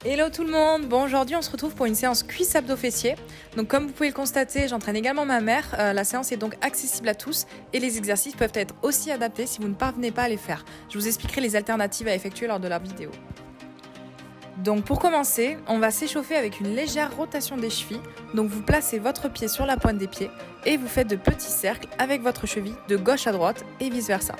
Hello tout le monde. Bon, aujourd'hui on se retrouve pour une séance cuisse abdos fessiers. Donc comme vous pouvez le constater, j'entraîne également ma mère. La séance est donc accessible à tous et les exercices peuvent être aussi adaptés si vous ne parvenez pas à les faire. Je vous expliquerai les alternatives à effectuer lors de la vidéo. Donc pour commencer, on va s'échauffer avec une légère rotation des chevilles. Donc vous placez votre pied sur la pointe des pieds et vous faites de petits cercles avec votre cheville de gauche à droite et vice versa.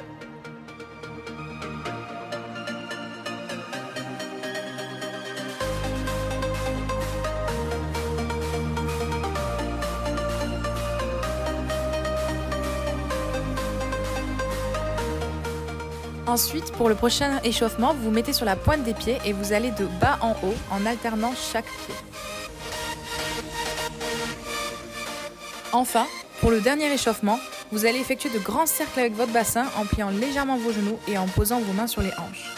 Ensuite, pour le prochain échauffement, vous vous mettez sur la pointe des pieds et vous allez de bas en haut en alternant chaque pied. Enfin, pour le dernier échauffement, vous allez effectuer de grands cercles avec votre bassin en pliant légèrement vos genoux et en posant vos mains sur les hanches.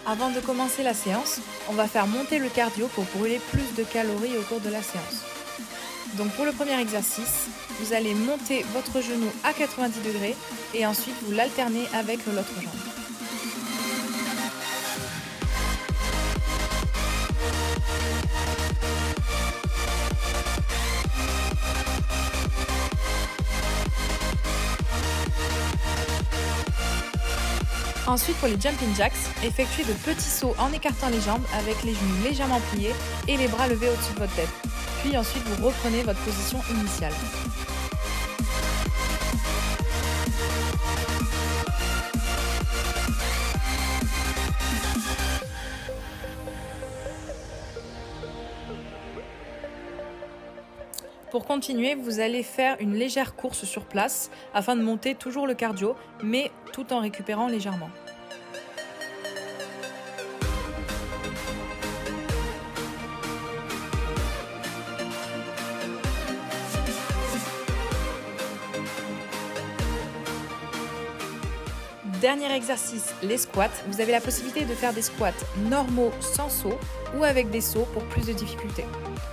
Avant de commencer la séance, on va faire monter le cardio pour brûler plus de calories au cours de la séance. Donc pour le premier exercice, vous allez monter votre genou à 90 degrés et ensuite vous l'alternez avec l'autre jambe. Ensuite pour les jumping jacks, effectuez de petits sauts en écartant les jambes avec les genoux légèrement pliés et les bras levés au-dessus de votre tête. Puis ensuite vous reprenez votre position initiale. Pour continuer, vous allez faire une légère course sur place afin de monter toujours le cardio, mais tout en récupérant légèrement. Dernier exercice, les squats. Vous avez la possibilité de faire des squats normaux sans saut ou avec des sauts pour plus de difficultés.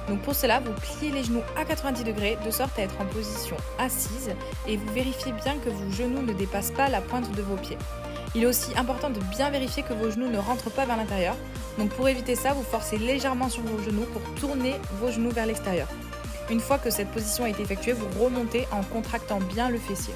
Donc pour cela, vous pliez les genoux à 90 degrés de sorte à être en position assise et vous vérifiez bien que vos genoux ne dépassent pas la pointe de vos pieds. Il est aussi important de bien vérifier que vos genoux ne rentrent pas vers l'intérieur. Donc pour éviter ça, vous forcez légèrement sur vos genoux pour tourner vos genoux vers l'extérieur. Une fois que cette position a été effectuée, vous remontez en contractant bien le fessier.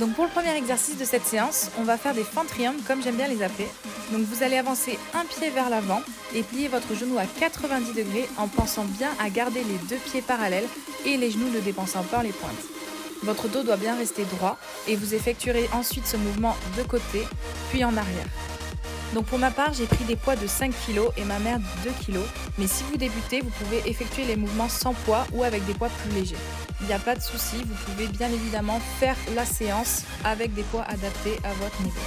Donc pour le premier exercice de cette séance, on va faire des fentes triangles comme j'aime bien les appeler. Donc vous allez avancer un pied vers l'avant et plier votre genou à 90 degrés en pensant bien à garder les deux pieds parallèles et les genoux ne dépassant pas les pointes. Votre dos doit bien rester droit et vous effectuerez ensuite ce mouvement de côté puis en arrière. Donc pour ma part, j'ai pris des poids de 5 kg et ma mère de 2 kg. Mais si vous débutez, vous pouvez effectuer les mouvements sans poids ou avec des poids plus légers. Il n'y a pas de souci, vous pouvez bien évidemment faire la séance avec des poids adaptés à votre niveau.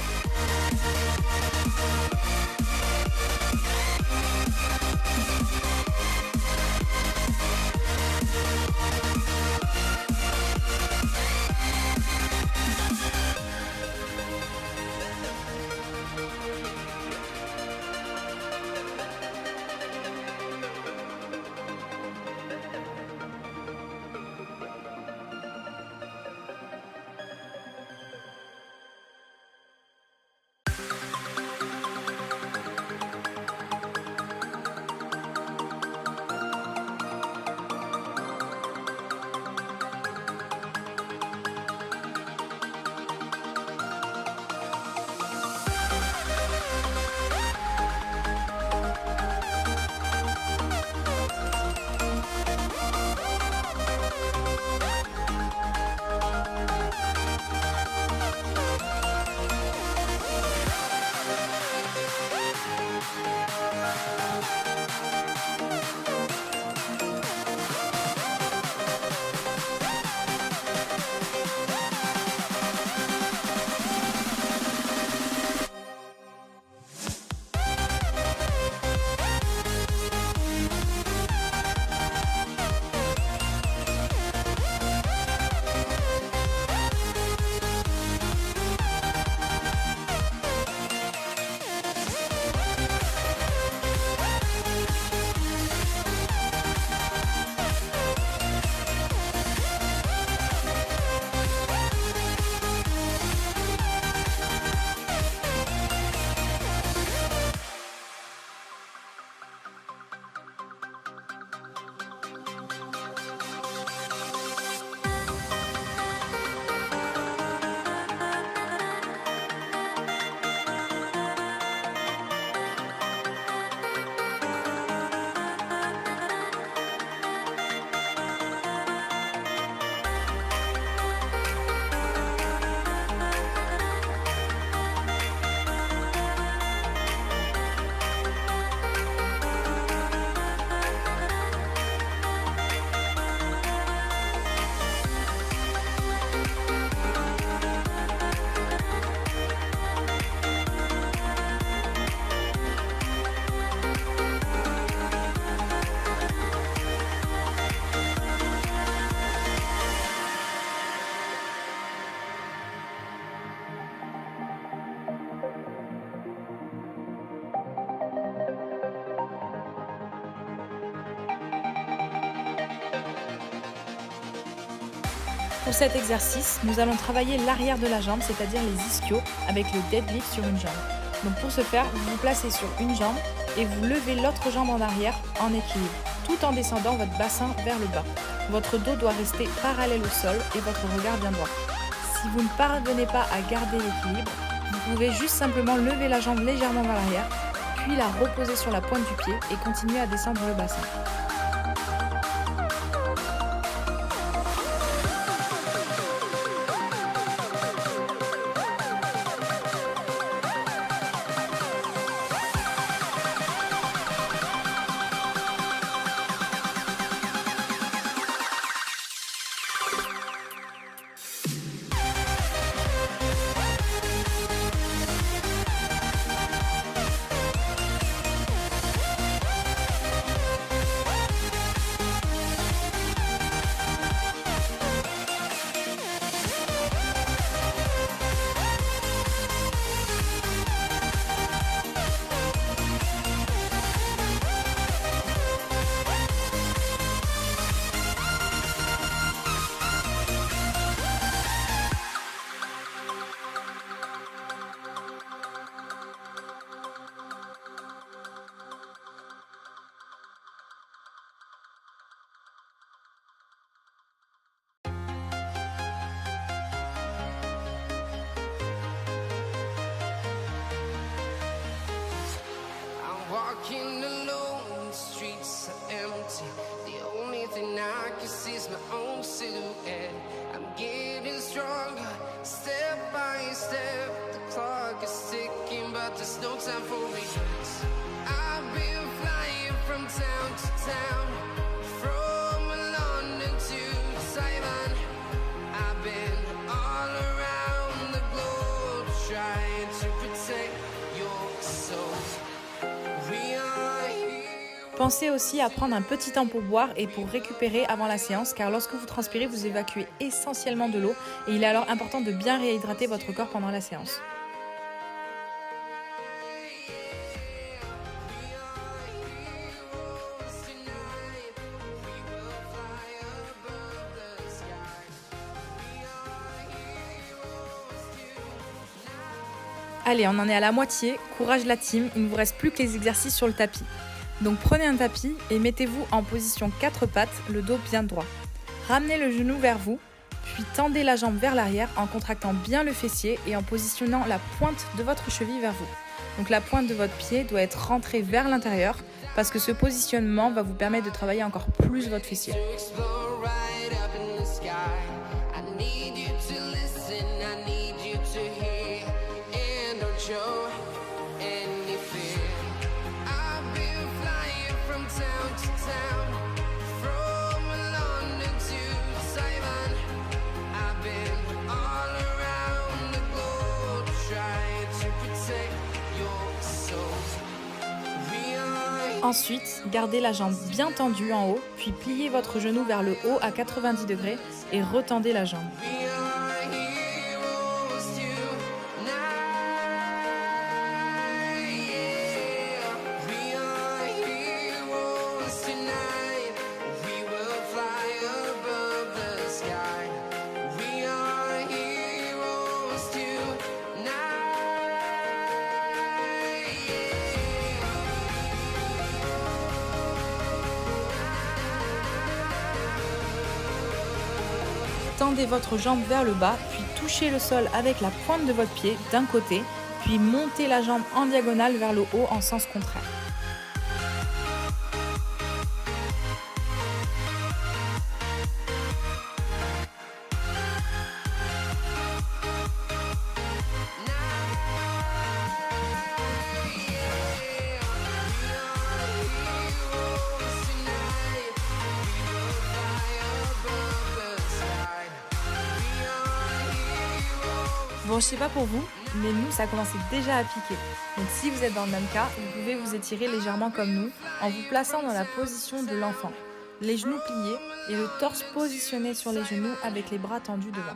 Pour cet exercice, nous allons travailler l'arrière de la jambe, c'est-à-dire les ischios, avec le deadlift sur une jambe. Donc pour ce faire, vous vous placez sur une jambe et vous levez l'autre jambe en arrière en équilibre, tout en descendant votre bassin vers le bas. Votre dos doit rester parallèle au sol et votre regard bien droit. Si vous ne parvenez pas à garder l'équilibre, vous pouvez juste simplement lever la jambe légèrement vers l'arrière, puis la reposer sur la pointe du pied et continuer à descendre le bassin. Walking alone, the streets are empty. The only thing I can see is my own silhouette. I'm getting stronger, step by step. The clock is ticking, but there's no time for regrets. I've been flying from town to town, from London to Taiwan. I've been all around the globe, trying to protect your soul. Pensez aussi à prendre un petit temps pour boire et pour récupérer avant la séance, car lorsque vous transpirez, vous évacuez essentiellement de l'eau et il est alors important de bien réhydrater votre corps pendant la séance. Allez, on en est à la moitié, courage la team, il ne vous reste plus que les exercices sur le tapis. Donc prenez un tapis et mettez-vous en position 4 pattes, le dos bien droit. Ramenez le genou vers vous, puis tendez la jambe vers l'arrière en contractant bien le fessier et en positionnant la pointe de votre cheville vers vous. Donc la pointe de votre pied doit être rentrée vers l'intérieur parce que ce positionnement va vous permettre de travailler encore plus votre fessier. Ensuite, gardez la jambe bien tendue en haut, puis pliez votre genou vers le haut à 90 degrés et retendez la jambe. Tendez votre jambe vers le bas, puis touchez le sol avec la pointe de votre pied d'un côté, puis montez la jambe en diagonale vers le haut en sens contraire. Bon, je sais pas pour vous, mais nous, ça commençait déjà à piquer. Donc si vous êtes dans le même cas, vous pouvez vous étirer légèrement comme nous, en vous plaçant dans la position de l'enfant. Les genoux pliés et le torse positionné sur les genoux avec les bras tendus devant.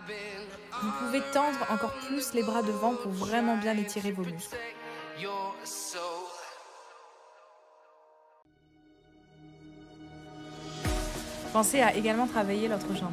Vous pouvez tendre encore plus les bras devant pour vraiment bien étirer vos muscles. Pensez à également travailler l'autre jambe.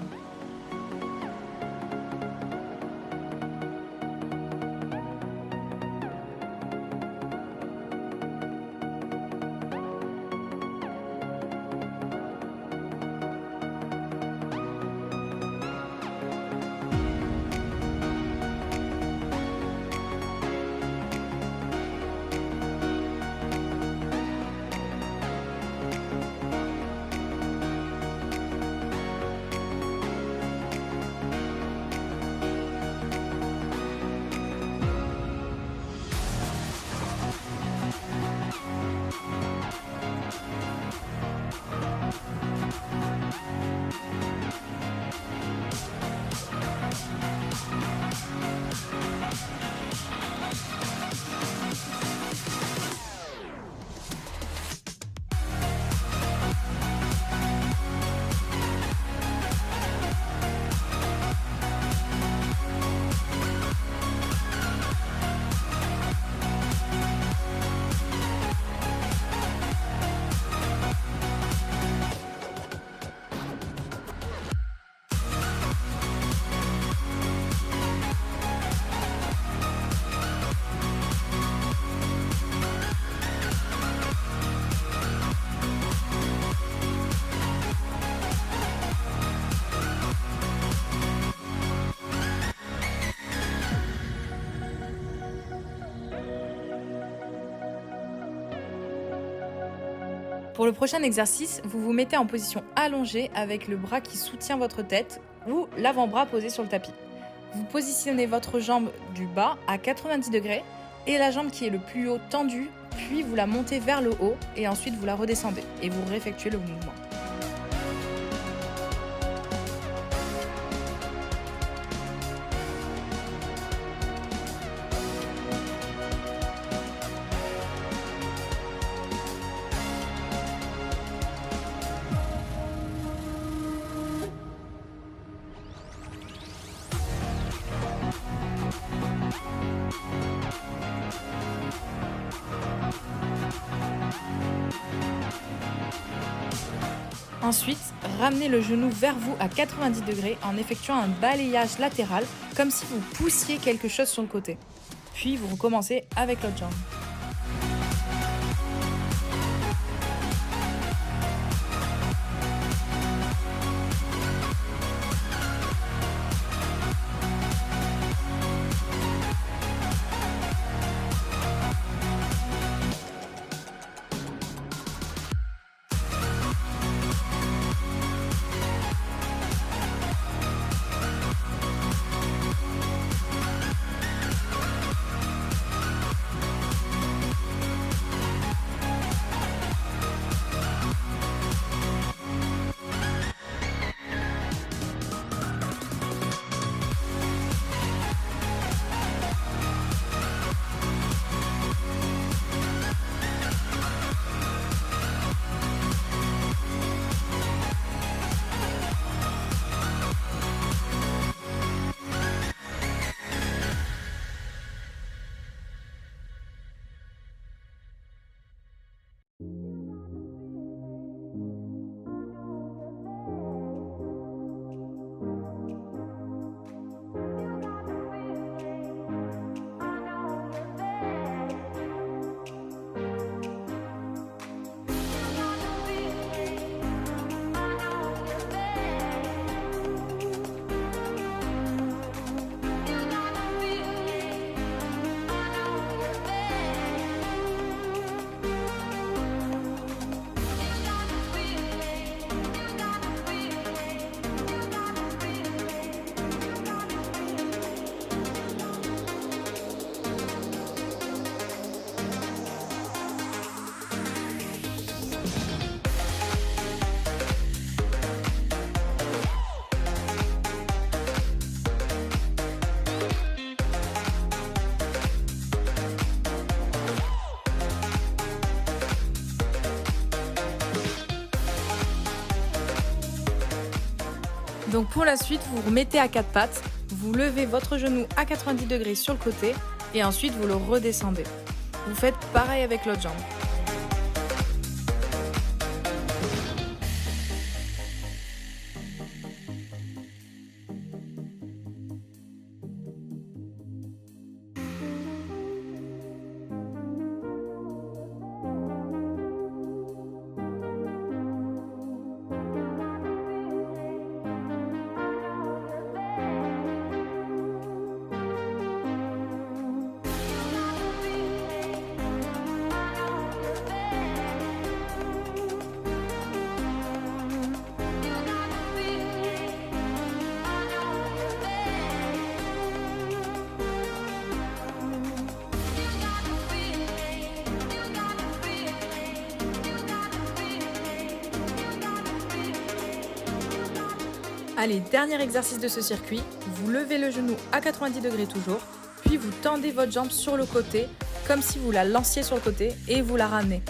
Pour le prochain exercice, vous vous mettez en position allongée avec le bras qui soutient votre tête ou l'avant-bras posé sur le tapis. Vous positionnez votre jambe du bas à 90 degrés et la jambe qui est le plus haut tendue, puis vous la montez vers le haut et ensuite vous la redescendez et vous réeffectuez le mouvement. Ensuite, ramenez le genou vers vous à 90 degrés en effectuant un balayage latéral comme si vous poussiez quelque chose sur le côté. Puis vous recommencez avec l'autre jambe. Donc pour la suite, vous vous mettez à quatre pattes, vous levez votre genou à 90 degrés sur le côté et ensuite vous le redescendez. Vous faites pareil avec l'autre jambe. Allez, dernier exercice de ce circuit, vous levez le genou à 90 degrés toujours, puis vous tendez votre jambe sur le côté, comme si vous la lanciez sur le côté, et vous la ramenez.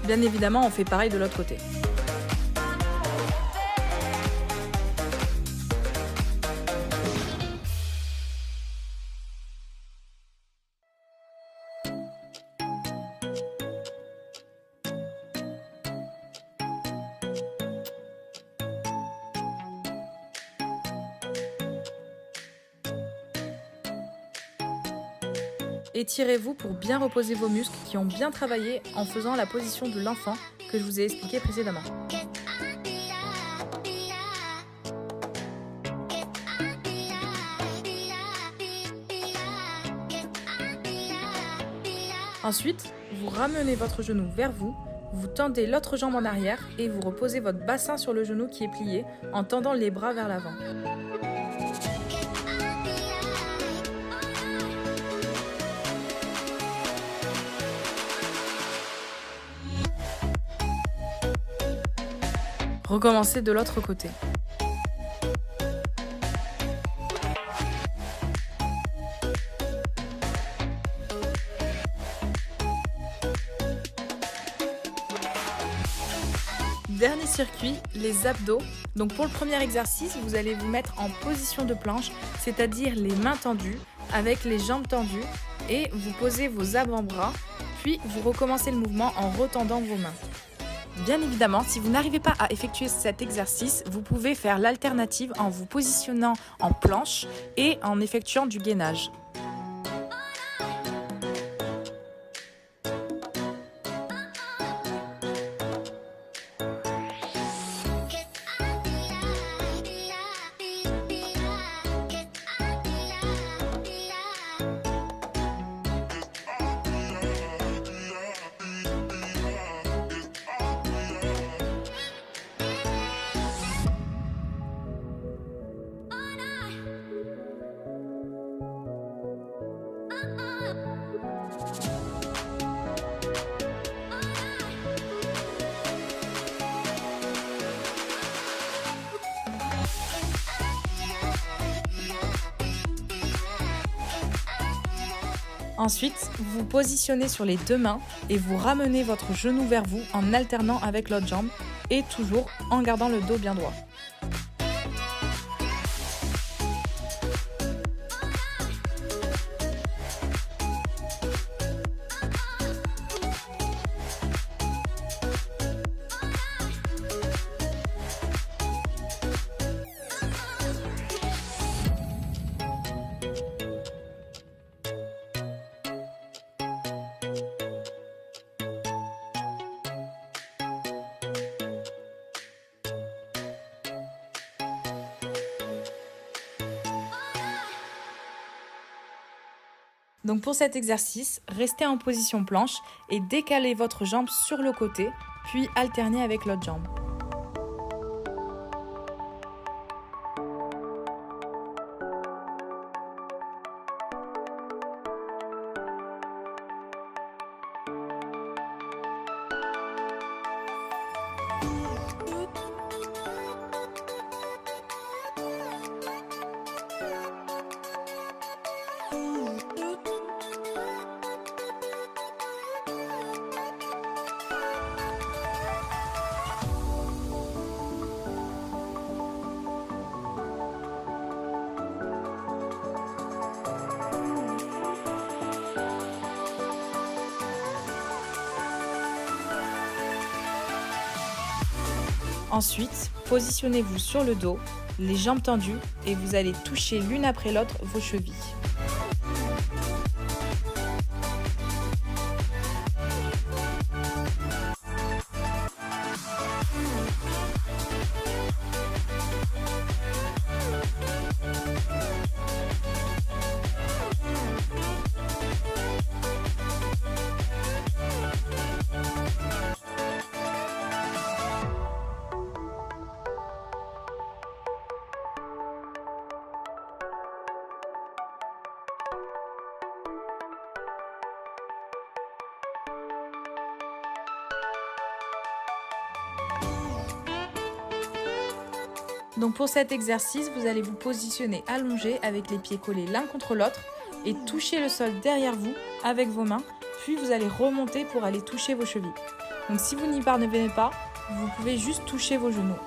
Bien évidemment, on fait pareil de l'autre côté. Étirez-vous pour bien reposer vos muscles qui ont bien travaillé en faisant la position de l'enfant que je vous ai expliqué précédemment. Ensuite, vous ramenez votre genou vers vous, vous tendez l'autre jambe en arrière et vous reposez votre bassin sur le genou qui est plié en tendant les bras vers l'avant. Recommencez de l'autre côté. Dernier circuit, les abdos. Donc pour le premier exercice, vous allez vous mettre en position de planche, c'est-à-dire les mains tendues, avec les jambes tendues, et vous posez vos avant-bras, puis vous recommencez le mouvement en retendant vos mains. Bien évidemment, si vous n'arrivez pas à effectuer cet exercice, vous pouvez faire l'alternative en vous positionnant en planche et en effectuant du gainage. Ensuite, vous vous positionnez sur les deux mains et vous ramenez votre genou vers vous en alternant avec l'autre jambe et toujours en gardant le dos bien droit. Donc pour cet exercice, restez en position planche et décalez votre jambe sur le côté, puis alternez avec l'autre jambe. Ensuite, positionnez-vous sur le dos, les jambes tendues et vous allez toucher l'une après l'autre vos chevilles. Donc pour cet exercice, vous allez vous positionner allongé avec les pieds collés l'un contre l'autre et toucher le sol derrière vous avec vos mains, puis vous allez remonter pour aller toucher vos chevilles. Donc si vous n'y parvenez pas, vous pouvez juste toucher vos genoux.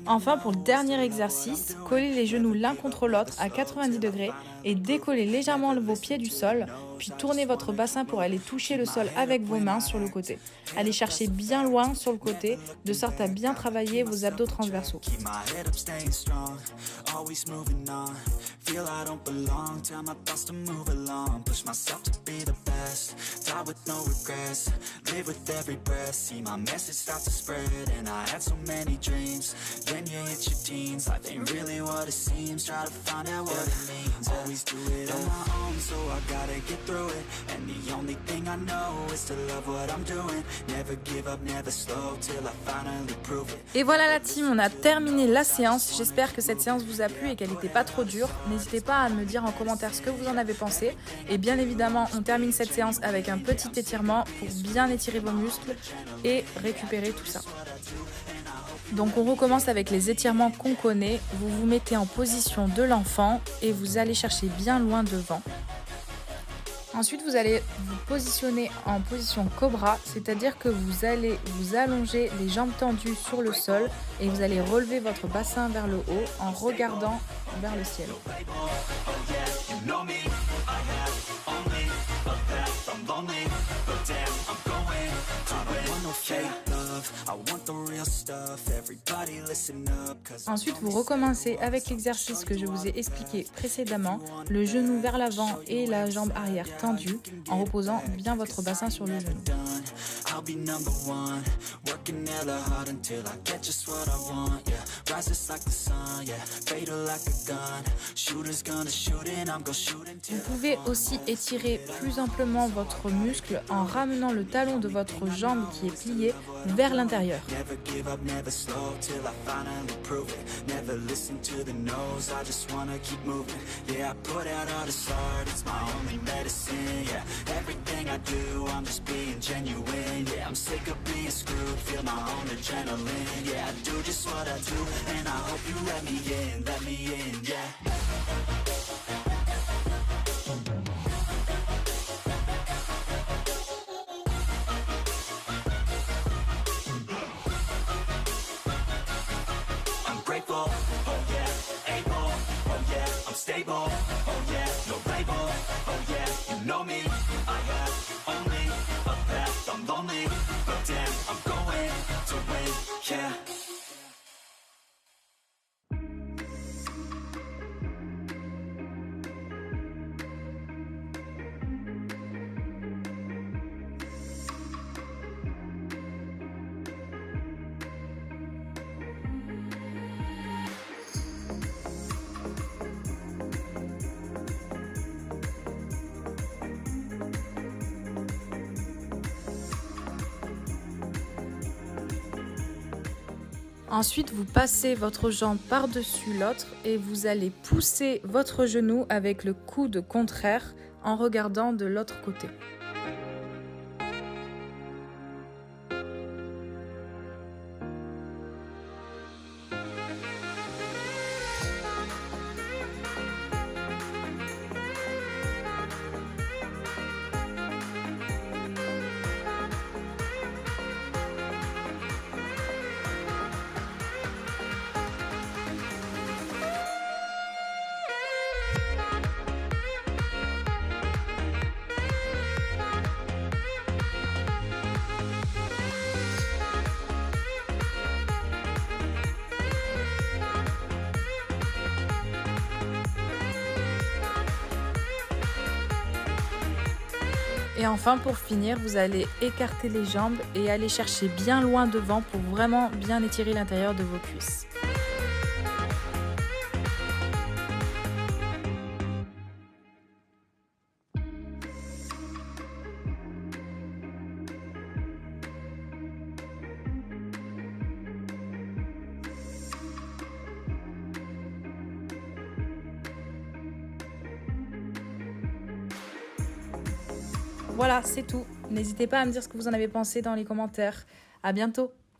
Enfin, pour le dernier exercice, collez les genoux l'un contre l'autre à 90 degrés et décollez légèrement vos pieds du sol, puis tournez votre bassin pour aller toucher le sol avec vos mains sur le côté. Allez chercher bien loin sur le côté, de sorte à bien travailler vos abdos transversaux. Et voilà la team, on a terminé la séance. J'espère que cette séance vous a plu et qu'elle n'était pas trop dure. N'hésitez pas à me dire en commentaire ce que vous en avez pensé. Et bien évidemment, on termine cette séance avec un petit étirement pour bien étirer vos muscles et récupérer tout ça. Donc on recommence avec les étirements qu'on connaît. Vous vous mettez en position de l'enfant et vous allez chercher bien loin devant. Ensuite, vous allez vous positionner en position cobra, c'est-à-dire que vous allez vous allonger les jambes tendues sur le sol et vous allez relever votre bassin vers le haut en regardant vers le ciel. Ensuite, vous recommencez avec l'exercice que je vous ai expliqué précédemment, le genou vers l'avant et la jambe arrière tendue, en reposant bien votre bassin sur le genou. Vous pouvez aussi étirer plus amplement votre muscle en ramenant le talon de votre jambe qui est plié vers l'intérieur. Stable, oh yeah, no label, oh yeah, you know me, I have only a path, I'm lonely, but damn, I'm going to win, yeah. Ensuite, vous passez votre jambe par-dessus l'autre et vous allez pousser votre genou avec le coude contraire en regardant de l'autre côté. Et enfin, pour finir, vous allez écarter les jambes et aller chercher bien loin devant pour vraiment bien étirer l'intérieur de vos cuisses. Voilà, c'est tout. N'hésitez pas à me dire ce que vous en avez pensé dans les commentaires. À bientôt!